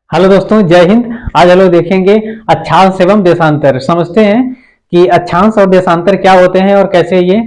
Hello दोस्तों, जय हिंद। आज हम लोग देखेंगे अक्षांश एवं देशांतर। समझते हैं कि अक्षांश और देशांतर क्या होते हैं और कैसे ये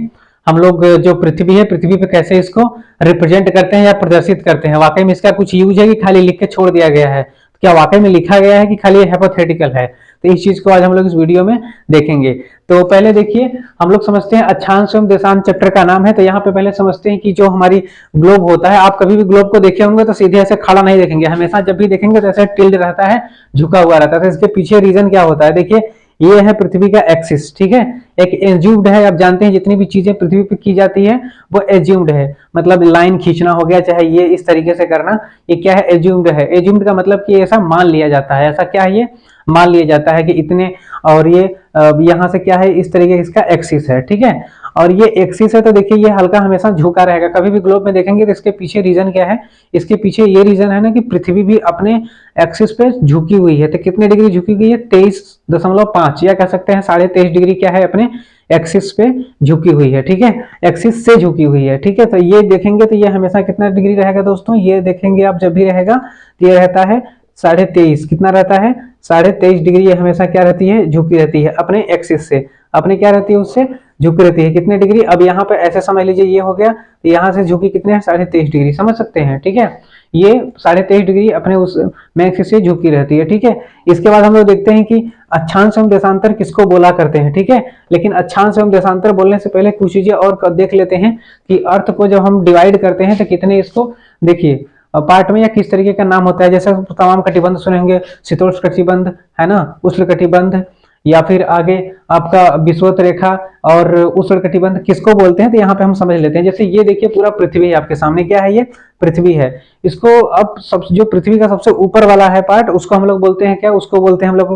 हम लोग जो पृथ्वी है, पृथ्वी पे कैसे इसको रिप्रेजेंट करते हैं या प्रदर्शित करते हैं। वाकई में इसका कुछ यूज है कि खाली लिख के छोड़ दिया गया है? क्या वाकई में लिखा गया है कि खाली हाइपोथेटिकल है? तो इस चीज को आज हम लोग इस वीडियो में देखेंगे। तो पहले देखिए, हम लोग समझते हैं अक्षांश एवं देशांत चैप्टर का नाम है। तो यहाँ पे पहले समझते हैं कि जो हमारी ग्लोब होता है, आप कभी भी ग्लोब को देखे होंगे तो सीधे ऐसे खड़ा नहीं देखेंगे, हमेशा जब भी देखेंगे तो ऐसे टिल्ड रहता है, झुका हुआ रहता है। तो इसके पीछे रीजन क्या होता है? देखिए, ये है पृथ्वी का एक्सिस, ठीक है। एक एज्यूम्ड है, आप जानते हैं जितनी भी चीजें पृथ्वी पे की जाती है वो एज्यूम्ड है। मतलब लाइन खींचना हो गया, चाहे ये इस तरीके से करना, ये क्या है? एज्यूम्ड है। एज्यूम्ड का मतलब कि ऐसा मान लिया जाता है। ऐसा क्या है? ये मान लिया जाता है कि इतने, और ये यहाँ से क्या है, इस तरीके इसका एक्सिस है, ठीक है। और ये एक्सिस है तो देखिए ये हल्का हमेशा झुका रहेगा। कभी भी ग्लोब में देखेंगे तो इसके पीछे रीजन क्या है? इसके पीछे ये रीजन है ना कि पृथ्वी भी अपने एक्सिस पे झुकी हुई है। तो कितने डिग्री झुकी हुई है? 23.5, या कह सकते हैं 23.5 डिग्री क्या है? अपने एक्सिस पे झुकी हुई है, ठीक है। एक्सिस से झुकी हुई है, ठीक है। तो ये देखेंगे तो ये हमेशा कितना डिग्री रहेगा दोस्तों? ये देखेंगे आप जब भी रहेगा तो ये रहता है 23.5। कितना रहता है? 23.5 डिग्री। ये हमेशा क्या रहती है? झुकी रहती है अपने एक्सिस से। अपने क्या रहती है? उससे झुकी रहती है। कितने डिग्री? अब यहाँ पे ऐसे समझ लीजिए, ये हो गया तो यहाँ से झुकी कितने है? 23.5 डिग्री। समझ सकते हैं, ठीक है। ये 23.5 डिग्री अपने उस एक्सिस से झुकी रहती है, ठीक है। इसके बाद हम लोग देखते हैं कि अक्षांश एवं देशांतर किसको बोला करते हैं, ठीक है। लेकिन अक्षांश एवं देशांतर बोलने से पहले कुछ चीजें और देख लेते हैं कि अर्थ को जब हम डिवाइड करते हैं तो कितने इसको, देखिए पार्ट में या किस तरीके का नाम होता है। जैसे तमाम कटिबंध सुने होंगे, शीतोष्ण कटिबंध है ना, उष्ण कटिबंध, या फिर आगे आपका विषुवत रेखा और उष्ण कटिबंध किसको बोलते हैं? तो यहाँ पे हम समझ लेते हैं। जैसे ये देखिए, पूरा पृथ्वी है आपके सामने। क्या है? ये पृथ्वी है। इसको अब सब जो पृथ्वी का सबसे ऊपर वाला है पार्ट, उसको हम लोग बोलते हैं क्या? उसको बोलते हैं हम लोग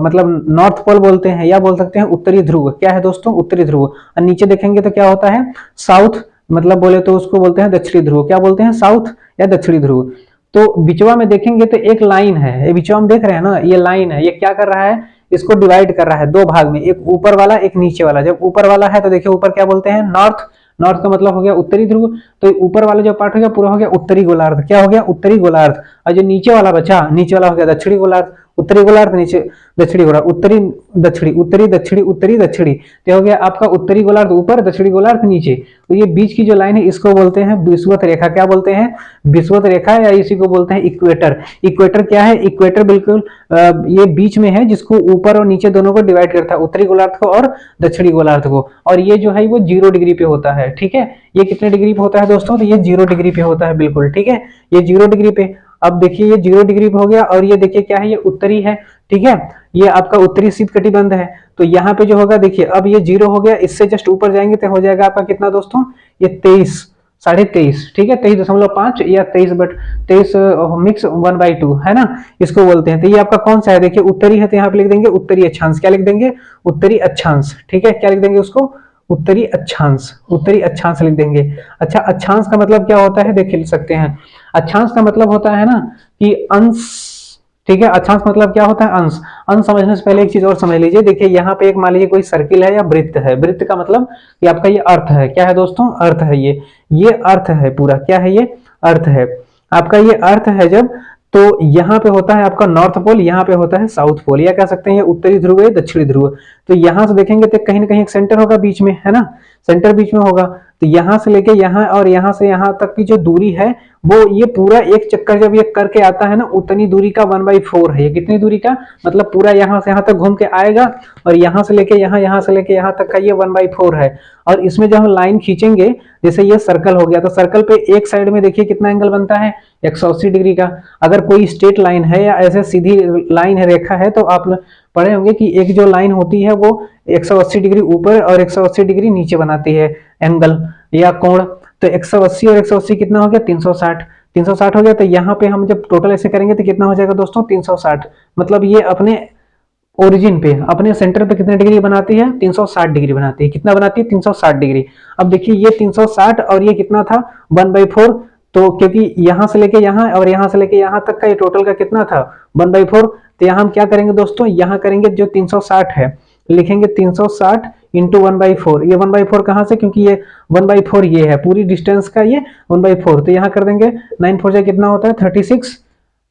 मतलब नॉर्थ पोल बोलते हैं, या बोल सकते हैं उत्तरी ध्रुव। क्या है दोस्तों? उत्तरी ध्रुव। और नीचे देखेंगे तो क्या होता है? साउथ, मतलब बोले तो उसको बोलते हैं दक्षिणी ध्रुव। क्या बोलते हैं? साउथ या दक्षिणी ध्रुव। तो बिचवा में देखेंगे तो एक लाइन है, ये बिचवा में देख रहे हैं ना, ये लाइन है। ये क्या कर रहा है? इसको डिवाइड कर रहा है दो भाग में, एक ऊपर वाला एक नीचे वाला। जब ऊपर वाला है तो देखिए ऊपर क्या बोलते हैं? नॉर्थ। नॉर्थ का मतलब हो गया उत्तरी ध्रुव। तो ऊपर वाला जो पार्ट हो गया पूरा हो गया उत्तरी गोलार्ध। क्या हो गया? उत्तरी गोलार्ध। और जो नीचे वाला बचा, नीचे वाला हो गया दक्षिणी गोलार्ध। उत्तरी गोलार्ध, नीचे दक्षिणी गोलार्ध, उत्तरी दक्षिणी, उत्तरी दक्षिणी, उत्तरी दक्षिणी। तो हो गया आपका उत्तरी गोलार्ध ऊपर, दक्षिणी गोलार्ध नीचे। तो ये बीच की जो लाइन है इसको बोलते हैं विषुवत रेखा। क्या बोलते हैं? विषुवत रेखा, या इसी को बोलते हैं इक्वेटर। इक्वेटर क्या है? इक्वेटर बिल्कुल ये बीच में है, जिसको ऊपर और नीचे दोनों को डिवाइड करता है, उत्तरी गोलार्ध को और दक्षिणी गोलार्ध को। और ये जो है वो 0 डिग्री पे होता है, ठीक है। ये कितने डिग्री पे होता है दोस्तों? तो ये 0 डिग्री पे होता है, बिल्कुल, ठीक है। ये 0 डिग्री पे। अब देखिए ये 0 डिग्री पे हो गया, और ये देखिए क्या है? ये उत्तरी है, ठीक है। ये आपका उत्तरी शीत कटिबंध है। तो यहाँ पे जो होगा, देखिए अब ये 0 हो गया, इससे जस्ट ऊपर जाएंगे तो हो जाएगा आपका कितना दोस्तों? ये 23, 23.5, ठीक है। 23.5 या 23 मिक्स 1/2 है ना, इसको बोलते हैं। तो ये आपका कौन सा है? देखिए उत्तरी है, तो यहाँ पे लिख देंगे उत्तरी अक्षांश। क्या लिख देंगे? उत्तरी अक्षांश, ठीक है। क्या लिख देंगे उसको? उत्तरी अक्षांश। उत्तरी अक्षांश लिख देंगे। अच्छा, अक्षांश का मतलब क्या होता है? देख सकते हैं। अक्षांश का मतलब होता है ना कि अंश, ठीक है। अक्षांश मतलब क्या होता है? अंश। अंश समझने से पहले एक चीज और समझ लीजिए। देखिए यहाँ पे एक मान लीजिए कोई सर्किल है या वृत्त है। वृत्त का मतलब कि आपका ये अर्थ है। क्या है दोस्तों? अर्थ है। ये अर्थ है पूरा। क्या है? ये अर्थ है आपका। ये अर्थ है जब, तो यहाँ पे होता है आपका नॉर्थ पोल, यहाँ पे होता है साउथ पोल, या कह सकते हैं ये उत्तरी ध्रुव है, दक्षिणी ध्रुव। तो यहाँ से देखेंगे तो कहीं ना कहीं एक सेंटर होगा बीच में, है ना। सेंटर बीच में होगा। तो यहाँ से लेके यहाँ और यहाँ से यहाँ तक की जो दूरी है, वो ये पूरा एक चक्कर जब ये करके आता है ना, उतनी दूरी का 1/4 है। ये कितनी दूरी का? मतलब पूरा यहाँ से यहाँ तक घूम के आएगा, और यहाँ से लेके यहाँ से लेके यहाँ तक का ये 1/4 है। और इसमें जब हम लाइन खींचेंगे, जैसे ये सर्कल हो गया, तो सर्कल पे एक साइड में देखिए कितना एंगल बनता है? 180 डिग्री का। अगर कोई स्ट्रेट लाइन है या ऐसे सीधी लाइन है, रेखा है, तो आप पढ़े होंगे कि एक जो लाइन होती है वो 180 डिग्री ऊपर और 180 डिग्री नीचे बनाती है एंगल या कोण। तो 180 और 180 कितना हो गया? 360। 360 हो गया। तो यहाँ पे हम जब टोटल ऐसे करेंगे तो कितना हो जाएगा दोस्तों? 360। मतलब ये अपने ओरिजिन पे, अपने सेंटर पे कितने डिग्री बनाती है? 360 डिग्री बनाती है। कितना बनाती है? 360 डिग्री। अब देखिए ये 360 और ये कितना था? 1/4। तो क्योंकि यहाँ से लेके यहाँ और यहाँ से लेके यहाँ तक का ये टोटल का कितना था? 1/4। तो यहाँ हम क्या करेंगे दोस्तों? यहाँ करेंगे जो 360 है, लिखेंगे 360 इंटू 1/4। ये 1/4 कहाँ से? क्योंकि ये 1/4 ये है पूरी डिस्टेंस का, ये 1/4। तो यहाँ कर देंगे 9 4 कितना होता है? 36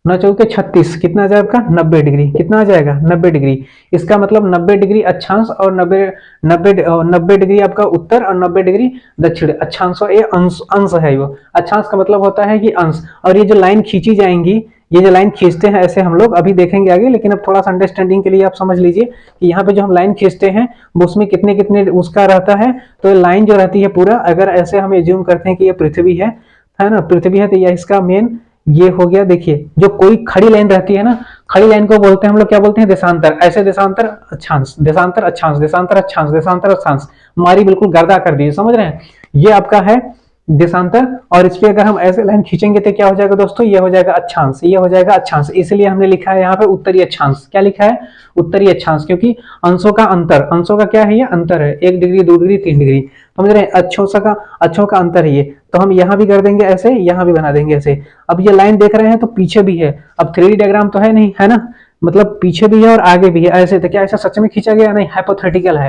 9 चौके 36, कितना आ जाएगा आपका 90 डिग्री, कितना आ जाएगा 90 डिग्री। इसका मतलब 90 डिग्री अक्षांश और 90 डिग्री आपका उत्तर और 90 डिग्री दक्षिण। अक्षांश और ये अंश, अंश है वो। अक्षांश का मतलब होता है कि अंश। और ये जो लाइन खींची जाएंगी, ये जो लाइन खींचते हैं ऐसे हम लोग अभी देखेंगे आगे, लेकिन अब थोड़ा सा अंडरस्टैंडिंग के लिए आप समझ लीजिए कि यहाँ पे जो हम लाइन खींचते हैं वो उसमें कितने कितने उसका रहता है। तो लाइन जो रहती है पूरा, अगर ऐसे हम एज्यूम करते हैं कि ये पृथ्वी है ना, पृथ्वी है, तो यह इसका मेन ये हो गया। देखिए जो कोई खड़ी लाइन रहती है ना, खड़ी लाइन को बोलते हैं हम लोग क्या बोलते हैं, देशांतर। ऐसे देशांतर अक्षांश, देशांतर अक्षांश, देशांतर अक्षांश, देशांतर अक्षांश, हमारी बिल्कुल गर्दा कर दी, समझ रहे हैं। ये आपका है देशांतर। और इस पे अगर हम ऐसे लाइन खींचेंगे तो क्या हो जाएगा दोस्तों, ये हो जाएगा अक्षांश, ये हो जाएगा अक्षांश। इसलिए हमने लिखा है यहाँ पे उत्तरी अक्षांश। क्या लिखा है, उत्तरी अक्षांश, क्योंकि अंशों का अंतर, अंशों का क्या है, ये अंतर है, 1 डिग्री 2 डिग्री 3 डिग्री, समझ रहे हैं। अच्छों का अंतर है ये। तो हम यहाँ भी कर देंगे ऐसे, यहाँ भी बना देंगे ऐसे। अब ये लाइन देख रहे हैं तो पीछे भी है। अब 3D डायग्राम तो है नहीं, है ना, मतलब पीछे भी है और आगे भी है ऐसे। तो क्या ऐसा सच में खींचा गया, नहीं, हाइपोथेटिकल है,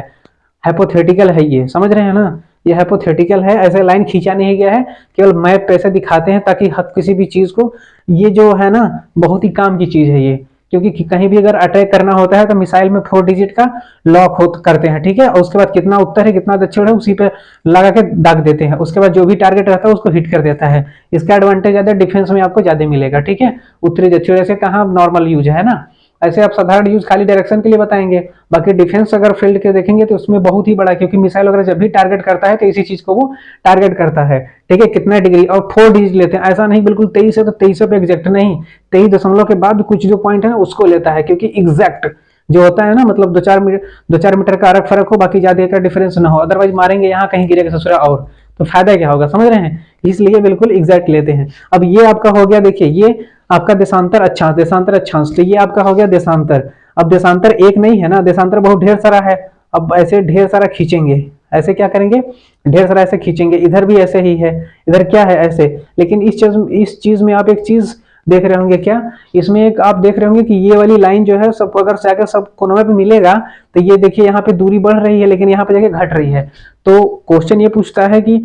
हाइपोथेटिकल है ये, समझ रहे हैं ना, ये हाइपोथेटिकल है। ऐसे लाइन खींचा नहीं गया है, केवल मैप पे ऐसे दिखाते हैं ताकि हर किसी भी चीज को, ये जो है ना बहुत ही काम की चीज है ये, क्योंकि कहीं भी अगर अटैक करना होता है तो मिसाइल में 4 डिजिट का लॉक हो करते हैं, ठीक है। और उसके बाद कितना उत्तर है कितना दक्षिण है उसी पे लगा के दाग देते हैं। उसके बाद जो भी टारगेट रहता है उसको हिट कर देता है। इसका एडवांटेज ज्यादा डिफेंस में आपको ज्यादा मिलेगा, ठीक है। उत्तरी दक्षिण ऐसे कहाँ नॉर्मल यूज है ना, ऐसे आप साधारण यूज खाली डायरेक्शन के लिए बताएंगे। बाकी डिफेंस अगर फील्ड के देखेंगे तो उसमें बहुत ही बड़ा, क्योंकि मिसाइल वगैरह जब भी टारगेट करता है तो इसी चीज को वो टारगेट करता है, ठीक है। कितना डिग्री और 4 डिजिट लेते हैं, ऐसा नहीं बिल्कुल 23 है तो 23 पे एग्जैक्ट नहीं, 23 दशमलव के बाद कुछ जो पॉइंट है ना उसको लेता है, क्योंकि एग्जैक्ट जो होता है ना, मतलब 2-4 मीटर का अलग फर्क हो, बाकी ज्यादा का डिफरेंस ना हो, अदरवाइज मारेंगे यहाँ कहीं गिरेगा ससुरा और, तो फायदा क्या होगा, समझ रहे हैं। इसलिए बिल्कुल एग्जैक्ट लेते हैं। अब ये आपका हो गया, देखिए ये आपका देशांतर अक्षांश, देशांतर अक्षांश, तो ये आपका हो गया देशांतर। अब देशांतर एक नहीं है ना, देशांतर बहुत ढेर सारा है। अब ऐसे ढेर सारा खींचेंगे, ऐसे क्या करेंगे, ढेर सारा ऐसे खींचेंगे। इधर भी ऐसे ही है, इधर क्या है ऐसे। लेकिन इस चीज में आप एक चीज देख रहे होंगे, क्या इसमें एक आप देख रहे होंगे कि ये वाली लाइन जो है सब अगर जाकर सब कोनों पे मिलेगा तो ये देखिए यहाँ पे दूरी बढ़ रही है, लेकिन यहाँ पे जाके घट रही है। तो क्वेश्चन ये पूछता है कि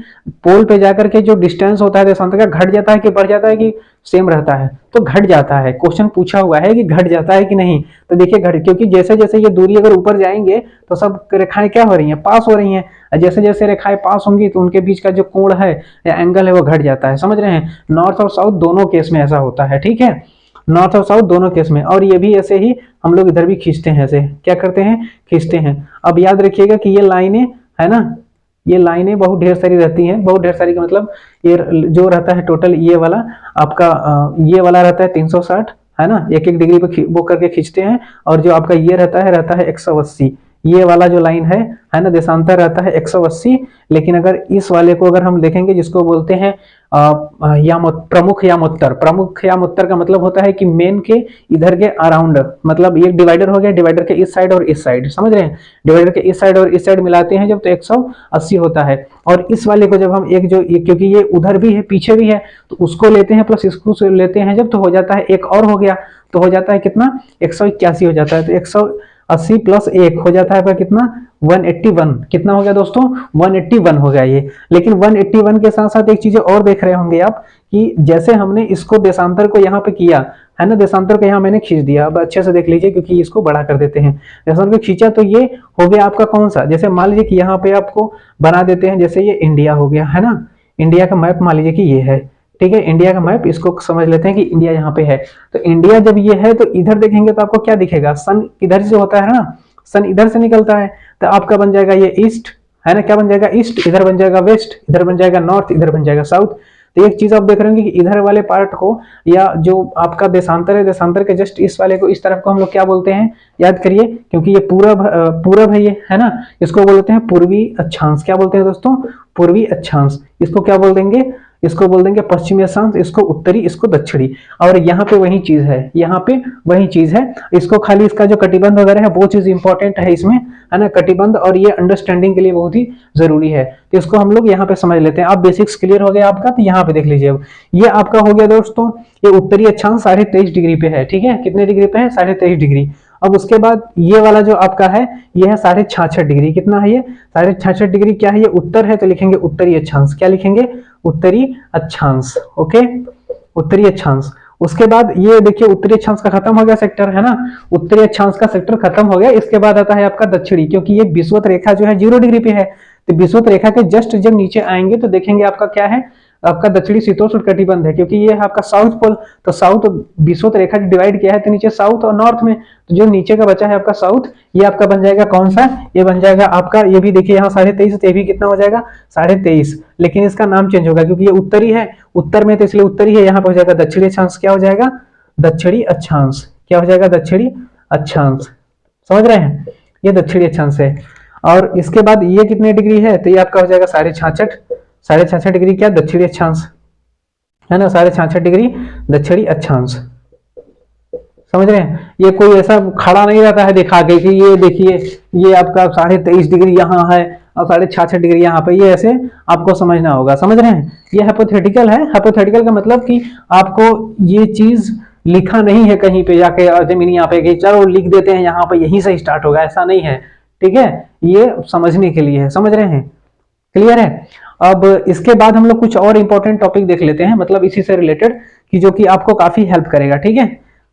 पोल पे जाकर के जो डिस्टेंस होता है देशांतर का, घट जाता है कि बढ़ जाता है कि सेम रहता है, तो घट जाता है। क्वेश्चन पूछा हुआ है कि घट जाता है कि नहीं, तो देखिए घट, क्योंकि जैसे जैसे ये दूरी अगर ऊपर जाएंगे तो सब रेखाएं क्या हो रही हैं, पास हो रही हैं। जैसे जैसे रेखाएं पास होंगी तो उनके बीच का जो कोण है या एंगल है वो घट जाता है, समझ रहे हैं। नॉर्थ और साउथ दोनों केस में ऐसा होता है, ठीक है, नॉर्थ और साउथ दोनों केस में। और ये भी ऐसे ही हम लोग इधर भी खींचते हैं, ऐसे क्या करते हैं, खींचते हैं। अब याद रखिएगा कि ये लाइनें है ना, ये लाइनें बहुत ढेर सारी रहती हैं। बहुत ढेर सारी का मतलब ये जो रहता है टोटल, ये वाला आपका ये वाला रहता है 360, है ना, 1-1 डिग्री पे वो करके खींचते हैं। और जो आपका ये रहता है 180, ये वाला जो लाइन है ना, देशांतर रहता है 180। लेकिन अगर इस वाले को अगर हम देखेंगे, जिसको बोलते हैं प्रमुख यामोत्तर, प्रमुख यामोत्तर का मतलब होता है कि मेन के इधर के अराउंड, मतलब ये डिवाइडर हो गया, डिवाइडर के इस साइड और इस साइड, समझ रहे हैं। डिवाइडर के इस साइड और इस साइड मिलाते हैं जब तो 180 होता है। और इस वाले को जब हम एक जो क्योंकि ये उधर भी है पीछे भी है, तो उसको लेते हैं प्लस इसको लेते हैं जब, तो हो जाता है एक और हो गया, तो हो जाता है कितना 181 हो जाता है। तो 180 प्लस 1 हो जाता है आपका कितना 181, कितना हो गया दोस्तों 181 हो गया ये। लेकिन 181 के साथ साथ एक चीज और देख रहे होंगे आप कि जैसे हमने इसको देशांतर को यहाँ पे किया है ना, देशांतर को यहाँ मैंने खींच दिया। अब अच्छे से देख लीजिए क्योंकि इसको बड़ा कर देते हैं। देशांतर को खींचा तो ये हो गया आपका कौन सा, जैसे मान लीजिए कि यहाँ पे आपको बना देते हैं, जैसे ये इंडिया हो गया है ना, इंडिया का मैप मान लीजिए कि ये है, ठीक है, इंडिया का मैप, इसको समझ लेते हैं कि इंडिया यहाँ पे है। तो इंडिया जब ये है तो इधर देखेंगे तो आपको क्या दिखेगा, सन इधर से होता है ना, सन इधर से निकलता है, तो आपका बन जाएगा ये ईस्ट, है ना, क्या बन जाएगा ईस्ट, इधर बन जाएगा वेस्ट, इधर बन जाएगा नॉर्थ, इधर बन जाएगा साउथ। तो एक चीज आप देख रहे होंगे कि इधर वाले पार्ट को, या जो आपका देशांतर है, देशांतर के जस्ट इस वाले को, इस तरफ को हम लोग क्या बोलते हैं, याद करिए, क्योंकि ये पूरब है ये, है ना, इसको बोलते हैं पूर्वी अक्षांश। क्या बोलते हैं दोस्तों, पूर्वी अक्षांश। इसको क्या बोल देंगे, इसको बोल देंगे पश्चिमी अक्षांश, इसको उत्तरी, इसको दक्षिणी। और यहाँ पे वही चीज है, यहाँ पे वही चीज है। इसको खाली इसका जो कटिबंध वगैरह है वो चीज इंपॉर्टेंट है इसमें, है ना, कटिबंध, और ये अंडरस्टैंडिंग के लिए बहुत ही जरूरी है। तो इसको हम लोग यहाँ पे समझ लेते हैं। अब बेसिक्स क्लियर हो गया आपका, तो यहाँ पे देख लीजिए। अब ये आपका हो गया दोस्तों, ये उत्तरी अक्षांश 23.5 डिग्री पे है, ठीक है, कितने डिग्री पे है 23.5 डिग्री। अब उसके बाद ये वाला जो आपका है ये है 66.5 डिग्री, कितना है ये 66.5 डिग्री, क्या है ये उत्तर है, तो लिखेंगे उत्तरी अक्षांश। क्या लिखेंगे, उत्तरी अक्षांश, ओके, उत्तरी अक्षांश। उसके बाद ये देखिए उत्तरी अक्षांश का खत्म हो गया सेक्टर, है ना, उत्तरी अक्षांश का सेक्टर खत्म हो गया। इसके बाद आता है आपका दक्षिणी, क्योंकि ये विषुवत रेखा जो है 0 डिग्री पे है, तो विषुवत रेखा के जस्ट जब नीचे आएंगे तो देखेंगे आपका क्या है, आपका दक्षिणी शीतोष्ण कटिबंध है, क्योंकि ये है आपका साउथ पोल, तो साउथ विषुवत रेखा डिवाइड किया है तो नीचे साउथ और नॉर्थ में, तो जो नीचे का बचा है आपका साउथ, ये आपका बन जाएगा कौन सा, ये बन जाएगा आपका, ये भी देखिए यहाँ 23.5, तो ये भी कितना हो जाएगा 23.5, लेकिन इसका नाम चेंज होगा क्योंकि ये उत्तरी है, उत्तर में तो इसलिए उत्तरी है, यहाँ पर हो जाएगा दक्षिणी अक्षांश, क्या हो जाएगा दक्षिणी अक्षांश, क्या हो जाएगा दक्षिणी अक्षांश, समझ रहे हैं, ये दक्षिणी अक्षांश है। और इसके बाद ये कितने डिग्री है, तो ये आपका हो जाएगा 66.5 डिग्री, क्या दक्षिणी अक्षांश, है ना, 66.5 डिग्री दक्षिणी अक्षांश, समझ रहे हैं। ये कोई ऐसा खड़ा नहीं रहता है दिखा के कि ये देखिए ये आपका 23.5 डिग्री यहाँ है और 66.5 डिग्री यहाँ पे, ये ऐसे आपको समझना होगा, समझ रहे हैं। ये हाइपोथेटिकल है, हाइपोथेटिकल का मतलब कि आपको ये चीज लिखा नहीं है कहीं पे जाके जमीन यहाँ पे कि चलो लिख देते हैं यहाँ पे यहीं से स्टार्ट होगा, ऐसा नहीं है, ठीक है, ये समझने के लिए है, समझ रहे हैं, क्लियर है। अब इसके बाद हम लोग कुछ और इंपॉर्टेंट टॉपिक देख लेते हैं, मतलब इसी से रिलेटेड, कि जो कि आपको काफी हेल्प करेगा, ठीक है,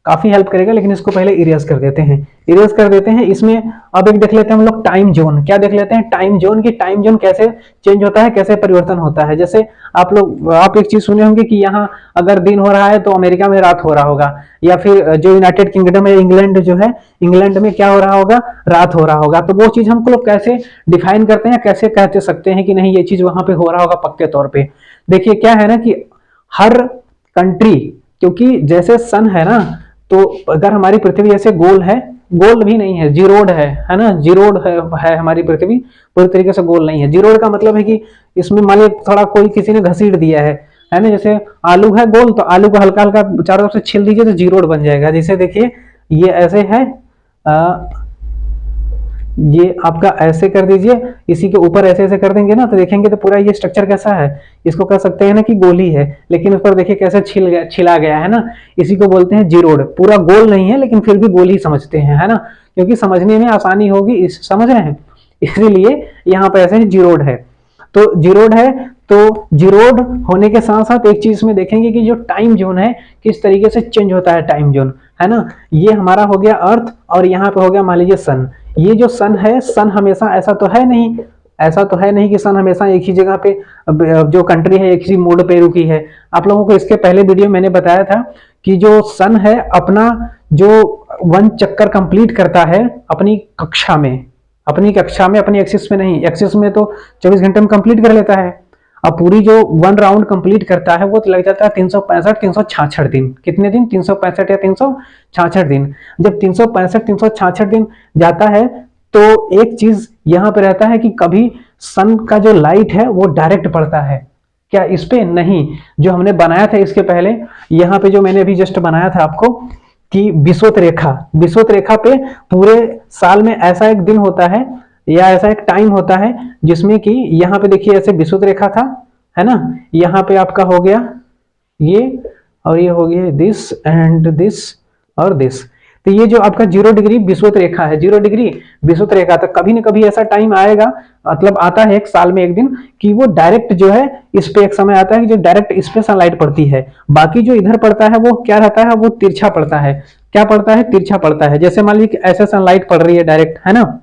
काफी हेल्प करेगा, लेकिन इसको पहले इरेज कर देते हैं, इरेज कर देते हैं। इसमें अब एक देख लेते हैं हम लोग टाइम जोन, क्या देख लेते हैं टाइम जोन, की टाइम जोन कैसे चेंज होता है, कैसे परिवर्तन होता है। जैसे आप एक चीज सुने होंगे कि यहाँ अगर दिन हो रहा है तो अमेरिका में रात हो रहा होगा, या फिर जो यूनाइटेड किंगडम है, इंग्लैंड जो है, इंग्लैंड में क्या हो रहा होगा, रात हो रहा होगा। तो वो चीज हम लोग कैसे डिफाइन करते हैं, कैसे कहते सकते हैं कि नहीं ये चीज वहां पे हो रहा होगा पक्के तौर पे। देखिए क्या है ना कि हर कंट्री, क्योंकि जैसे सन है ना, तो अगर हमारी पृथ्वी ऐसे गोल है, गोल भी नहीं है, जीरोड है ना, जीरोड है हमारी पृथ्वी, पूरी तरीके से गोल नहीं है। जीरोड का मतलब है कि इसमें मान लीजिए थोड़ा कोई किसी ने घसीट दिया है ना, जैसे आलू है गोल, तो आलू को हल्का हल्का चारों तरफ से छील दीजिए तो जीरोड बन जाएगा। जैसे देखिए ये ऐसे है, ये आपका ऐसे कर दीजिए, इसी के ऊपर ऐसे ऐसे कर देंगे ना, तो देखेंगे तो पूरा ये स्ट्रक्चर कैसा है, इसको कह सकते हैं ना कि गोली है, लेकिन उस पर देखिए कैसे छिला गया है ना, इसी को बोलते हैं जीरोड। पूरा गोल नहीं है लेकिन फिर भी गोल ही समझते हैं, है ना, क्योंकि समझने में आसानी होगी, समझ रहे हैं, इसीलिए यहाँ पर ऐसे जीरोड है। तो जीरोड है, तो जीरोड होने के साथ साथ एक चीज में देखेंगे कि जो टाइम जोन है किस तरीके से चेंज होता है टाइम जोन, है ना। ये हमारा हो गया अर्थ और यहाँ पे हो गया मान लीजिए सन। ये जो सन है, सन हमेशा ऐसा तो है नहीं, ऐसा तो है नहीं कि सन हमेशा एक ही जगह पे, जो कंट्री है एक ही मोड पे रुकी है। आप लोगों को इसके पहले वीडियो मैंने बताया था कि जो सन है अपना जो 1 चक्कर कंप्लीट करता है अपनी कक्षा में, अपनी एक्सिस में नहीं, एक्सिस में तो 24 घंटे में कंप्लीट कर लेता है। अब पूरी जो 1 राउंड कंप्लीट करता है वो तो लग जाता है 365 दिन। कितने दिन, 365 या 366 दिन। जब 365 दिन जाता है तो एक चीज यहां पे रहता है कि कभी सन का जो लाइट है वो डायरेक्ट पड़ता है क्या इस पे, नहीं। जो हमने बनाया था इसके पहले, यहाँ पे जो मैंने अभी जस्ट बनाया था आपको कि विषुवत रेखा पे पूरे साल में ऐसा एक दिन होता है या ऐसा एक टाइम होता है जिसमें कि यहाँ पे देखिए ऐसे विषुवत रेखा था, है ना, यहाँ पे आपका हो गया ये और ये हो गया दिस एंड दिस और दिस। तो ये जो आपका 0 डिग्री विषुवत रेखा है, 0 डिग्री विषुवत रेखा, तो कभी ना कभी ऐसा टाइम आएगा, मतलब आता है एक साल में एक दिन कि वो डायरेक्ट जो है इस पे एक समय आता है कि जो डायरेक्ट इस पे सनलाइट पड़ती है। बाकी जो इधर पड़ता है वो क्या रहता है, वो तिरछा पड़ता है। क्या पड़ता है, तिरछा पड़ता है। जैसे मान लीजिए ऐसे सनलाइट पड़ रही है डायरेक्ट, है ना,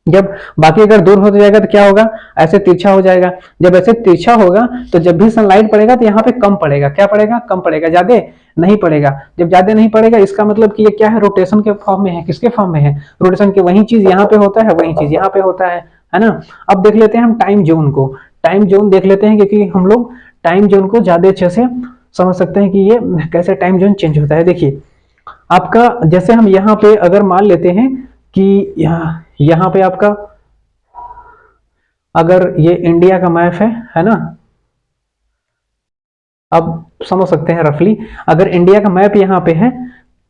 जब बाकी अगर दूर हो जाएगा तो क्या होगा, ऐसे तिरछा हो जाएगा। जब ऐसे तिरछा होगा तो जब भी सनलाइट पड़ेगा तो यहाँ पे कम पड़ेगा। क्या पड़ेगा, कम पड़ेगा, ज्यादा नहीं पड़ेगा। जब ज्यादा नहीं पड़ेगा इसका मतलब कि ये क्या है, रोटेशन के फॉर्म में है। किसके फॉर्म में है, रोटेशन के। वही चीज यहाँ पे होता है, वही चीज यहाँ पे होता है ना। अब देख लेते हैं हम टाइम जोन को, टाइम जोन देख लेते हैं, क्योंकि हम लोग टाइम जोन को ज्यादा अच्छे से समझ सकते हैं कि ये कैसे टाइम जोन चेंज होता है। देखिए आपका, जैसे हम यहाँ पे अगर मान लेते हैं कि यहाँ पे आपका अगर ये इंडिया का मैप है ना, अब समझ सकते हैं रफली, अगर इंडिया का मैप यहाँ पे है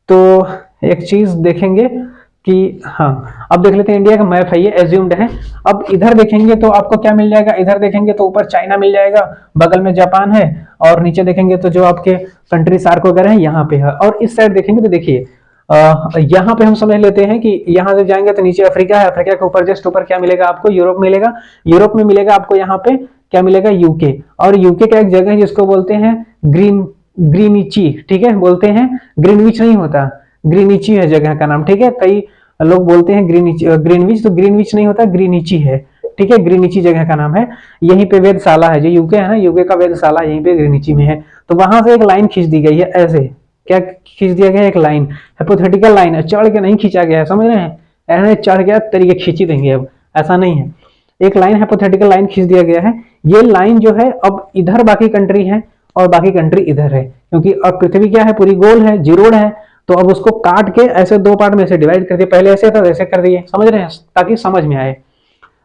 तो एक चीज देखेंगे कि हाँ, अब देख लेते हैं इंडिया का मैप है, ये एज्यूम्ड है। अब इधर देखेंगे तो आपको क्या मिल जाएगा, इधर देखेंगे तो ऊपर चाइना मिल जाएगा, बगल में जापान है, और नीचे देखेंगे तो जो आपके कंट्री सार्क वगैरह है यहाँ पे है। और इस साइड देखेंगे तो देखिए यहाँ पे हम समझ लेते हैं कि यहाँ से जाएंगे तो नीचे अफ्रीका है, अफ्रीका के ऊपर जस्ट ऊपर क्या मिलेगा आपको, यूरोप मिलेगा। यूरोप में मिलेगा आपको यहाँ पे क्या मिलेगा, यूके। और यूके का एक जगह है जिसको बोलते हैं ग्रीनिची, ठीक है, बोलते हैं, ग्रीनविच नहीं होता, ग्रीनिची है जगह का नाम, ठीक है। कई लोग बोलते हैं ग्रीनविच, तो ग्रीनविच नहीं होता, ग्रीनिची है, ठीक है, ग्रीनिची जगह का नाम है। यहीं पे वेधशाला है, जो यूके है ना, यूके का वेधशाला यहीं पे ग्रीनिची में है। तो वहां से एक लाइन खींच दी गई है, ऐसे क्या खींच दिया गया है, एक लाइन, हाइपोथेटिकल लाइन है, चढ़ के नहीं खींचा गया है, समझ रहे हैं, ऐसे चढ़ गया तरीके खींच ही देंगे, अब ऐसा नहीं है, एक लाइन हाइपोथेटिकल लाइन खींच दिया गया है। ये लाइन जो है अब इधर बाकी कंट्री है और बाकी कंट्री इधर है, क्योंकि अब पृथ्वी क्या है, पूरी गोल है, जीरोड है, तो अब उसको काट के ऐसे दो पार्ट में से डिवाइड कर दिए, पहले ऐसे था ऐसे कर दिए, समझ रहे हैं, ताकि समझ में आए।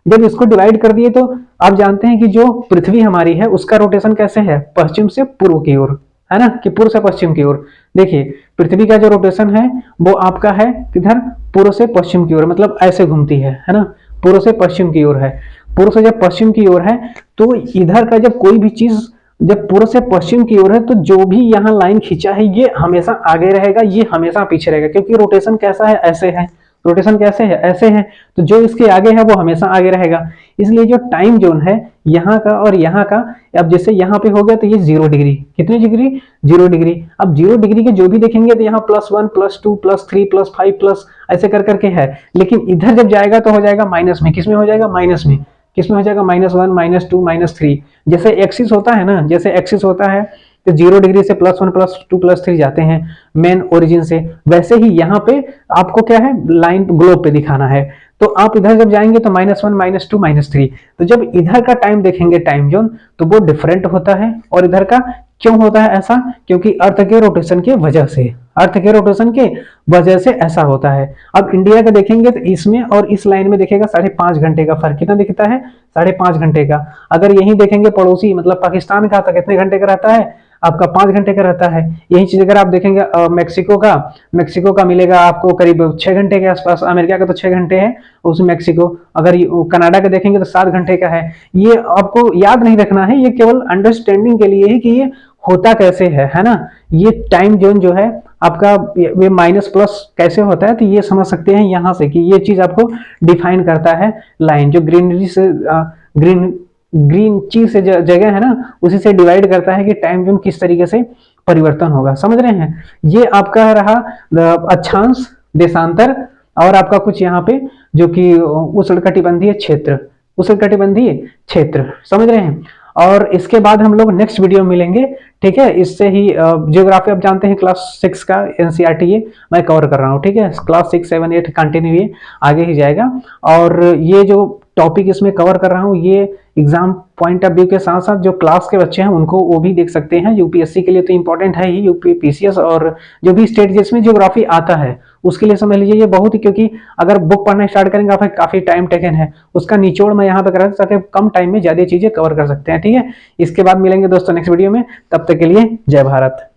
जब इसको डिवाइड कर दिए तो आप जानते हैं कि जो पृथ्वी हमारी है उसका रोटेशन कैसे है, पश्चिम से पूर्व की ओर, है ना, कि पूर्व से पश्चिम की ओर। देखिए पृथ्वी का जो रोटेशन है वो आपका है किधर, पूर्व से पश्चिम की ओर, मतलब ऐसे घूमती है ना, पूर्व से पश्चिम की ओर है। पूर्व से जब पश्चिम की ओर है तो इधर का जब कोई भी चीज जब पूर्व से पश्चिम की ओर है तो जो भी यहाँ लाइन खींचा है ये हमेशा आगे रहेगा, ये हमेशा पीछे रहेगा, क्योंकि रोटेशन कैसा है, ऐसे है, रोटेशन कैसे है, ऐसे है, तो जो इसके आगे है वो हमेशा आगे रहेगा। इसलिए जो टाइम जोन है यहाँ का और यहाँ का, अब जैसे यहाँ पे हो गया तो ये 0 डिग्री, कितनी डिग्री, 0 डिग्री। अब 0 डिग्री के जो भी देखेंगे तो यहाँ +1 +2 +3 +5 प्लस ऐसे कर करके है, लेकिन इधर जब जाएगा तो हो जाएगा माइनस में, किसमें हो जाएगा, माइनस में, किसमें हो जाएगा, -1 -2 -3। जैसे एक्सिस होता है ना, जैसे एक्सिस होता है तो 0 डिग्री से +1 +2 +3 जाते हैं मेन ओरिजिन से, वैसे ही यहाँ पे आपको क्या है, लाइन ग्लोब पे दिखाना है, तो आप इधर जब जाएंगे तो -1 -2 -3, तो जब इधर का टाइम देखेंगे टाइम जोन तो वो डिफरेंट होता है, और इधर का क्यों होता है ऐसा, क्योंकि अर्थ के रोटेशन की वजह से, अर्थ के रोटेशन के वजह से ऐसा होता है। अब इंडिया का देखेंगे तो इसमें और इस लाइन में देखेगा 5.5 घंटे का फर्क, कितना दिखता है, 5.5 घंटे का। अगर यही देखेंगे पड़ोसी मतलब पाकिस्तान का, तो कितने घंटे का रहता है, आपका 5 घंटे का रहता है। यही चीज अगर आप देखेंगे मैक्सिको का मिलेगा आपको करीब 6 घंटे के आसपास, अमेरिका का तो 6 घंटे है उस मैक्सिको, अगर कनाडा का देखेंगे तो 7 घंटे का है। ये आपको याद नहीं रखना है, ये केवल अंडरस्टैंडिंग के लिए है कि ये होता कैसे है ना। ये टाइम जोन जो है आपका ये माइनस प्लस कैसे होता है, तो ये समझ सकते हैं यहाँ से कि ये चीज आपको डिफाइन करता है लाइन, जो ग्रीनरी से ग्रीन चीज से जगह है ना, उसी से डिवाइड करता है कि टाइम जोन किस तरीके से परिवर्तन होगा, समझ रहे हैं। ये आपका रहा अक्षांश, देशांतर, और आपका कुछ यहाँ पे जो कि उष्णकटिबंधीय क्षेत्र, उष्णकटिबंधीय क्षेत्र, समझ रहे हैं। और इसके बाद हम लोग नेक्स्ट वीडियो मिलेंगे, ठीक है। इससे ही ज्योग्राफी आप जानते हैं क्लास 6 का एनसीईआरटी ये मैं कवर कर रहा हूँ, ठीक है। क्लास 6, 7, 8 कंटिन्यू ये आगे ही जाएगा, और ये जो टॉपिक इसमें कवर कर रहा हूँ ये एग्जाम पॉइंट ऑफ व्यू के साथ साथ जो क्लास के बच्चे हैं उनको वो भी देख सकते हैं। यूपीएससी के लिए तो इंपॉर्टेंट है ही, यूपी पीसीएस और जो भी स्टेट जिसमें ज्योग्राफी आता है उसके लिए समझ लीजिए ये बहुत ही, क्योंकि अगर बुक पढ़ना स्टार्ट करेंगे आप काफी टाइम टेकन है, उसका निचोड़ मैं यहाँ पे करा ताकि कम टाइम में ज्यादा चीजें कवर कर सकते हैं, ठीक है। इसके बाद मिलेंगे दोस्तों नेक्स्ट वीडियो में, तब तक के लिए जय भारत।